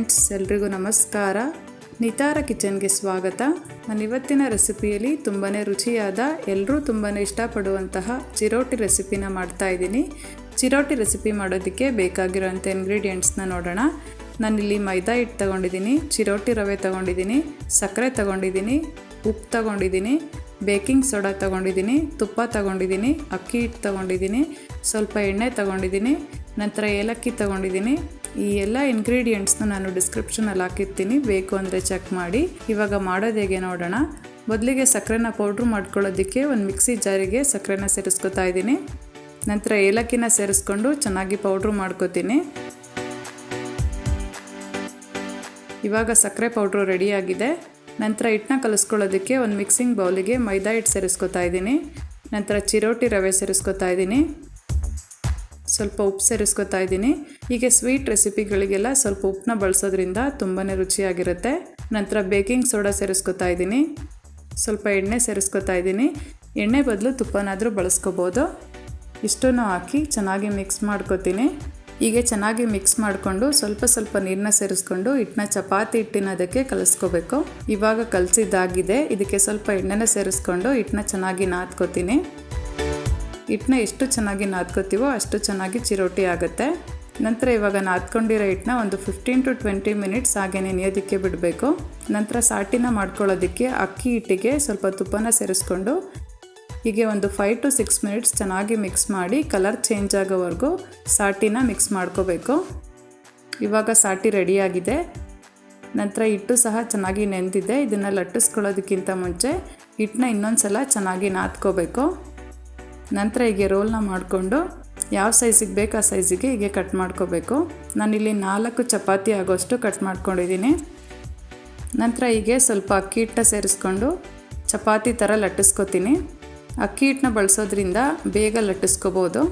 Friends, ಎಲ್ರಿಗೂ ನಮಸ್ಕಾರ. ನಿತಾರ ಕಿಚನ್ಗೆ ಸ್ವಾಗತ. ನಾನು ಇವತ್ತಿನ ರೆಸಿಪಿಯಲ್ಲಿ ತುಂಬಾ ರುಚಿಯಾದ, ಎಲ್ಲರೂ ತುಂಬಾ ಇಷ್ಟಪಡುವಂತಹ ಚಿರೋಟಿ ರೆಸಿಪಿನ ಮಾಡ್ತಾ ಇದ್ದೀನಿ. ಚಿರೋಟಿ ರೆಸಿಪಿ ಮಾಡೋದಕ್ಕೆ ಬೇಕಾಗಿರೋಂಥ ಇಂಗ್ರೀಡಿಯೆಂಟ್ಸ್ನ ನೋಡೋಣ. ನಾನಿಲ್ಲಿ ಮೈದಾ ಹಿಟ್ಟು ತೊಗೊಂಡಿದ್ದೀನಿ, ಚಿರೋಟಿ ರವೆ ತೊಗೊಂಡಿದ್ದೀನಿ, ಸಕ್ಕರೆ ತೊಗೊಂಡಿದ್ದೀನಿ, ಉಪ್ಪು ತೊಗೊಂಡಿದ್ದೀನಿ, ಬೇಕಿಂಗ್ ಸೋಡಾ ತೊಗೊಂಡಿದ್ದೀನಿ, ತುಪ್ಪ ತೊಗೊಂಡಿದ್ದೀನಿ, ಅಕ್ಕಿ ಹಿಟ್ಟು ತೊಗೊಂಡಿದ್ದೀನಿ, ಸ್ವಲ್ಪ ಎಣ್ಣೆ ತೊಗೊಂಡಿದ್ದೀನಿ, ನಂತರ ಏಲಕ್ಕಿ ತೊಗೊಂಡಿದ್ದೀನಿ. ಈ ಎಲ್ಲ ಇಂಗ್ರೀಡಿಯೆಂಟ್ಸ್ನ ನಾನು ಡಿಸ್ಕ್ರಿಪ್ಷನಲ್ಲಿ ಹಾಕಿರ್ತೀನಿ, ಬೇಕು ಅಂದರೆ ಚೆಕ್ ಮಾಡಿ. ಇವಾಗ ಮಾಡೋದು ಹೇಗೆ ನೋಡೋಣ. ಮೊದಲಿಗೆ ಸಕ್ಕರೆನ ಪೌಡ್ರ್ ಮಾಡ್ಕೊಳ್ಳೋದಕ್ಕೆ ಒಂದು ಮಿಕ್ಸಿ ಜಾರಿಗೆ ಸಕ್ಕರೆನ ಸೇರಿಸ್ಕೊತಾ ಇದ್ದೀನಿ. ನಂತರ ಏಲಕ್ಕಿನ ಸೇರಿಸ್ಕೊಂಡು ಚೆನ್ನಾಗಿ ಪೌಡ್ರ್ ಮಾಡ್ಕೊತೀನಿ. ಇವಾಗ ಸಕ್ಕರೆ ಪೌಡ್ರು ರೆಡಿಯಾಗಿದೆ. ನಂತರ ಹಿಟ್ಟನ್ನ ಕಲಿಸ್ಕೊಳ್ಳೋದಕ್ಕೆ ಒಂದು ಮಿಕ್ಸಿಂಗ್ ಬೌಲಿಗೆ ಮೈದಾ ಹಿಟ್ಟು ಸೇರಿಸ್ಕೊತಾ ಇದ್ದೀನಿ. ನಂತರ ಚಿರೋಟಿ ರವೆ ಸೇರಿಸ್ಕೊತಾ ಇದ್ದೀನಿ, ಸ್ವಲ್ಪ ಉಪ್ಪು ಸೇರಿಸ್ಕೊತಾ ಇದ್ದೀನಿ. ಹೀಗೆ ಸ್ವೀಟ್ ರೆಸಿಪಿಗಳಿಗೆಲ್ಲ ಸ್ವಲ್ಪ ಉಪ್ಪನ್ನ ಬಳಸೋದ್ರಿಂದ ತುಂಬಾ ರುಚಿಯಾಗಿರುತ್ತೆ. ನಂತರ ಬೇಕಿಂಗ್ ಸೋಡಾ ಸೇರಿಸ್ಕೊತಾ ಇದ್ದೀನಿ, ಸ್ವಲ್ಪ ಎಣ್ಣೆ ಸೇರಿಸ್ಕೊತಾ ಇದ್ದೀನಿ. ಎಣ್ಣೆ ಬದಲು ತುಪ್ಪನಾದರೂ ಬಳಸ್ಕೋಬೋದು. ಇಷ್ಟನ್ನು ಹಾಕಿ ಚೆನ್ನಾಗಿ ಮಿಕ್ಸ್ ಮಾಡ್ಕೊತೀನಿ. ಹೀಗೆ ಚೆನ್ನಾಗಿ ಮಿಕ್ಸ್ ಮಾಡಿಕೊಂಡು ಸ್ವಲ್ಪ ನೀರನ್ನ ಸೇರಿಸ್ಕೊಂಡು ಹಿಟ್ಟನ್ನ ಚಪಾತಿ ಹಿಟ್ಟಿನದಕ್ಕೆ ಕಲಿಸ್ಕೋಬೇಕು. ಇವಾಗ ಕಲಸಿದ್ದಾಗಿದೆ. ಇದಕ್ಕೆ ಸ್ವಲ್ಪ ಎಣ್ಣೆನ ಸೇರಿಸ್ಕೊಂಡು ಹಿಟ್ಟನ್ನ ಚೆನ್ನಾಗಿ ನಾದ್ಕೋತೀನಿ. ಹಿಟ್ಟನ್ನ ಎಷ್ಟು ಚೆನ್ನಾಗಿ ನಾದ್ಕೋತೀವೋ ಅಷ್ಟು ಚೆನ್ನಾಗಿ ಚಿರೋಟಿ ಆಗುತ್ತೆ. ನಂತರ ಇವಾಗ ನಾದ್ಕೊಂಡಿರೋ ಹಿಟ್ಟನ್ನ ಒಂದು 15 to 20 ಮಿನಿಟ್ಸ್ ಹಾಗೆ ನೆನೆಯೋದಕ್ಕೆ ಬಿಡಬೇಕು. ನಂತರ ಸಾಟಿನ ಮಾಡ್ಕೊಳ್ಳೋದಕ್ಕೆ ಅಕ್ಕಿ ಹಿಟ್ಟಿಗೆ ಸ್ವಲ್ಪ ತುಪ್ಪನ ಸೇರಿಸ್ಕೊಂಡು ಹೀಗೆ ಒಂದು 5 to 6 ಮಿನಿಟ್ಸ್ ಚೆನ್ನಾಗಿ ಮಿಕ್ಸ್ ಮಾಡಿ ಕಲರ್ ಚೇಂಜ್ ಆಗೋವರೆಗೂ ಸಾಟಿನ ಮಿಕ್ಸ್ ಮಾಡ್ಕೋಬೇಕು. ಇವಾಗ ಸಾಟಿ ರೆಡಿಯಾಗಿದೆ. ನಂತರ ಹಿಟ್ಟು ಸಹ ಚೆನ್ನಾಗಿ ನೆಂದಿದೆ. ಇದನ್ನು ಲಟ್ಟಿಸ್ಕೊಳ್ಳೋದಕ್ಕಿಂತ ಮುಂಚೆ ಹಿಟ್ಟನ್ನ ಇನ್ನೊಂದು ಸಲ ಚೆನ್ನಾಗಿ ನಾದ್ಕೋಬೇಕು. ನಂತರ ಹೀಗೆ ರೋಲ್ನ ಮಾಡಿಕೊಂಡು ಯಾವ ಸೈಜಿಗೆ ಬೇಕು ಆ ಸೈಜಿಗೆ ಹೀಗೆ ಕಟ್ ಮಾಡ್ಕೋಬೇಕು. ನಾನಿಲ್ಲಿ 4 ಚಪಾತಿ ಆಗೋಷ್ಟು ಕಟ್ ಮಾಡ್ಕೊಂಡಿದ್ದೀನಿ. ನಂತರ ಹೀಗೆ ಸ್ವಲ್ಪ ಅಕ್ಕಿ ಹಿಟ್ಟನ್ನ ಸೇರಿಸ್ಕೊಂಡು ಚಪಾತಿ ಥರ ಲಟ್ಟಿಸ್ಕೊತೀನಿ. ಅಕ್ಕಿ ಹಿಟ್ಟನ್ನ ಬಳಸೋದ್ರಿಂದ ಬೇಗ ಲಟ್ಟಿಸ್ಕೋಬೋದು.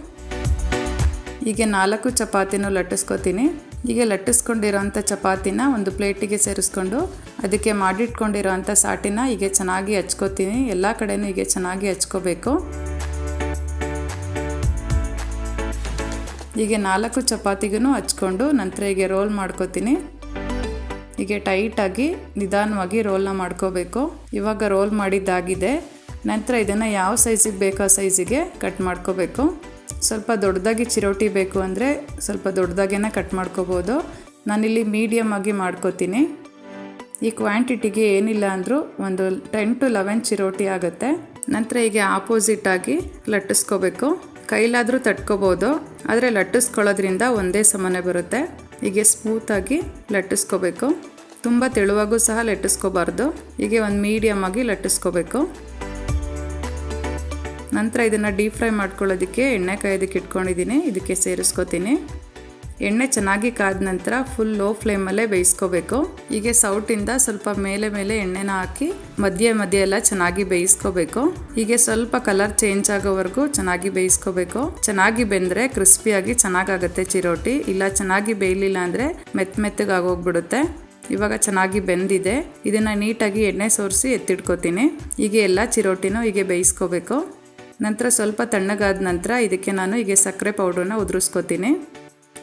ಹೀಗೆ 4 ಚಪಾತಿನೂ ಲಟ್ಟಿಸ್ಕೊತೀನಿ. ಹೀಗೆ ಲಟ್ಟಿಸ್ಕೊಂಡಿರೋಂಥ ಚಪಾತಿನ ಒಂದು ಪ್ಲೇಟಿಗೆ ಸೇರಿಸ್ಕೊಂಡು ಅದಕ್ಕೆ ಮಾಡಿಟ್ಕೊಂಡಿರೋಂಥ ಸಾಟಿನ ಹೀಗೆ ಚೆನ್ನಾಗಿ ಹಚ್ಕೋತೀನಿ. ಎಲ್ಲ ಕಡೆನೂ ಹೀಗೆ ಚೆನ್ನಾಗಿ ಹಚ್ಕೋಬೇಕು. ಹೀಗೆ 4 ಚಪಾತಿಗೂ ಹಚ್ಕೊಂಡು ನಂತರ ಹೀಗೆ ರೋಲ್ ಮಾಡ್ಕೋತೀನಿ. ಹೀಗೆ ಟೈಟಾಗಿ ನಿಧಾನವಾಗಿ ರೋಲ್ನ ಮಾಡ್ಕೋಬೇಕು. ಇವಾಗ ರೋಲ್ ಮಾಡಿದ್ದಾಗಿದೆ. ನಂತರ ಇದನ್ನು ಯಾವ ಸೈಜಿಗೆ ಬೇಕೋ ಆ ಸೈಜಿಗೆ ಕಟ್ ಮಾಡ್ಕೋಬೇಕು. ಸ್ವಲ್ಪ ದೊಡ್ಡದಾಗಿ ಚಿರೋಟಿ ಬೇಕು ಅಂದರೆ ಸ್ವಲ್ಪ ದೊಡ್ಡದಾಗೇ ಕಟ್ ಮಾಡ್ಕೋಬೋದು. ನಾನಿಲ್ಲಿ ಮೀಡಿಯಮ್ ಆಗಿ ಮಾಡ್ಕೋತೀನಿ. ಈ ಕ್ವಾಂಟಿಟಿಗೆ ಏನಿಲ್ಲ ಅಂದರೂ ಒಂದು 10 to 11 ಚಿರೋಟಿ ಆಗುತ್ತೆ. ನಂತರ ಹೀಗೆ ಆಪೋಸಿಟಾಗಿ ಲಟ್ಟಿಸ್ಕೋಬೇಕು. ಕೈಲಾದರೂ ತಟ್ಕೋಬೋದು, ಆದರೆ ಲಟ್ಟಿಸ್ಕೊಳ್ಳೋದ್ರಿಂದ ಒಂದೇ ಸಮನೆ ಬರುತ್ತೆ. ಹೀಗೆ ಸ್ಮೂತಾಗಿ ಲಟ್ಟಿಸ್ಕೋಬೇಕು. ತುಂಬ ತೆಳುವಾಗೂ ಸಹ ಲಟ್ಟಿಸ್ಕೋಬಾರ್ದು. ಹೀಗೆ ಒಂದು ಮೀಡಿಯಮ್ ಆಗಿ ಲಟ್ಟಿಸ್ಕೋಬೇಕು. ನಂತರ ಇದನ್ನು ಡೀಪ್ ಫ್ರೈ ಮಾಡ್ಕೊಳ್ಳೋದಕ್ಕೆ ಎಣ್ಣೆ ಕಾಯೋದಕ್ಕೆ ಇಟ್ಕೊಂಡಿದ್ದೀನಿ. ಇದಕ್ಕೆ ಸೇರಿಸ್ಕೋತೀನಿ. ಎಣ್ಣೆ ಚೆನ್ನಾಗಿ ಕಾದ ನಂತರ ಫುಲ್ ಲೋ ಫ್ಲೇಮಲ್ಲೇ ಬೇಯಿಸ್ಕೋಬೇಕು. ಹೀಗೆ ಸೌಟಿಂದ ಸ್ವಲ್ಪ ಮೇಲೆ ಎಣ್ಣೆನ ಹಾಕಿ ಮಧ್ಯೆ ಎಲ್ಲ ಚೆನ್ನಾಗಿ ಬೇಯಿಸ್ಕೋಬೇಕು. ಹೀಗೆ ಸ್ವಲ್ಪ ಕಲರ್ ಚೇಂಜ್ ಆಗೋವರೆಗೂ ಚೆನ್ನಾಗಿ ಬೇಯಿಸ್ಕೋಬೇಕು. ಚೆನ್ನಾಗಿ ಬೆಂದರೆ ಕ್ರಿಸ್ಪಿಯಾಗಿ ಚೆನ್ನಾಗಾಗುತ್ತೆ ಚಿರೋಟಿ. ಇಲ್ಲ ಚೆನ್ನಾಗಿ ಬೇಯಲಿಲ್ಲ ಅಂದರೆ ಮೆತ್ತಗಾಗೋಗ್ಬಿಡುತ್ತೆ. ಇವಾಗ ಚೆನ್ನಾಗಿ ಬೆಂದಿದೆ. ಇದನ್ನು ನೀಟಾಗಿ ಎಣ್ಣೆ ಸೋರಿಸಿ ಎತ್ತಿಟ್ಕೋತೀನಿ. ಹೀಗೆ ಎಲ್ಲ ಚಿರೋಟಿನೂ ಹೀಗೆ ಬೇಯಿಸ್ಕೋಬೇಕು. ನಂತರ ಸ್ವಲ್ಪ ತಣ್ಣಗಾದ ನಂತರ ಇದಕ್ಕೆ ನಾನು ಹೀಗೆ ಸಕ್ಕರೆ ಪೌಡ್ರನ್ನ ಉದುರಿಸ್ಕೋತೀನಿ.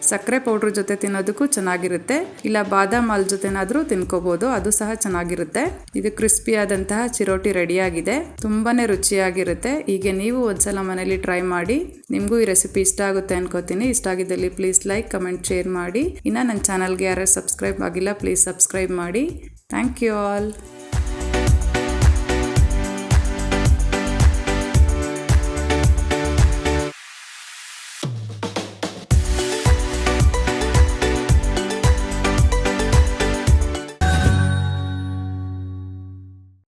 ಸಕ್ಕರೆ ಪೌಡ್ರ್ ಜೊತೆ ತಿನ್ನೋದಕ್ಕೂ ಚೆನ್ನಾಗಿರುತ್ತೆ. ಇಲ್ಲ ಬಾದಾಮ್ ಹಾಲು ಜೊತೆನಾದರೂ ತಿನ್ಕೋಬೋದು, ಅದು ಸಹ ಚೆನ್ನಾಗಿರುತ್ತೆ. ಇದು ಕ್ರಿಸ್ಪಿಯಾದಂತಹ ಚಿರೋಟಿ ರೆಡಿಯಾಗಿದೆ. ತುಂಬಾ ರುಚಿಯಾಗಿರುತ್ತೆ. ಹೀಗೆ ನೀವು ಒಂದ್ಸಲ ಮನೇಲಿ ಟ್ರೈ ಮಾಡಿ. ನಿಮಗೂ ಈ ರೆಸಿಪಿ ಇಷ್ಟ ಆಗುತ್ತೆ ಅನ್ಕೋತೀನಿ. ಇಷ್ಟ ಆಗಿದ್ದಲ್ಲಿ ಪ್ಲೀಸ್ ಲೈಕ್, ಕಮೆಂಟ್, ಶೇರ್ ಮಾಡಿ. ಇನ್ನು ನನ್ನ ಚಾನಲ್ಗೆ ಯಾರು ಸಬ್ಸ್ಕ್ರೈಬ್ ಆಗಿಲ್ಲ ಪ್ಲೀಸ್ ಸಬ್ಸ್ಕ್ರೈಬ್ ಮಾಡಿ. Thank you all.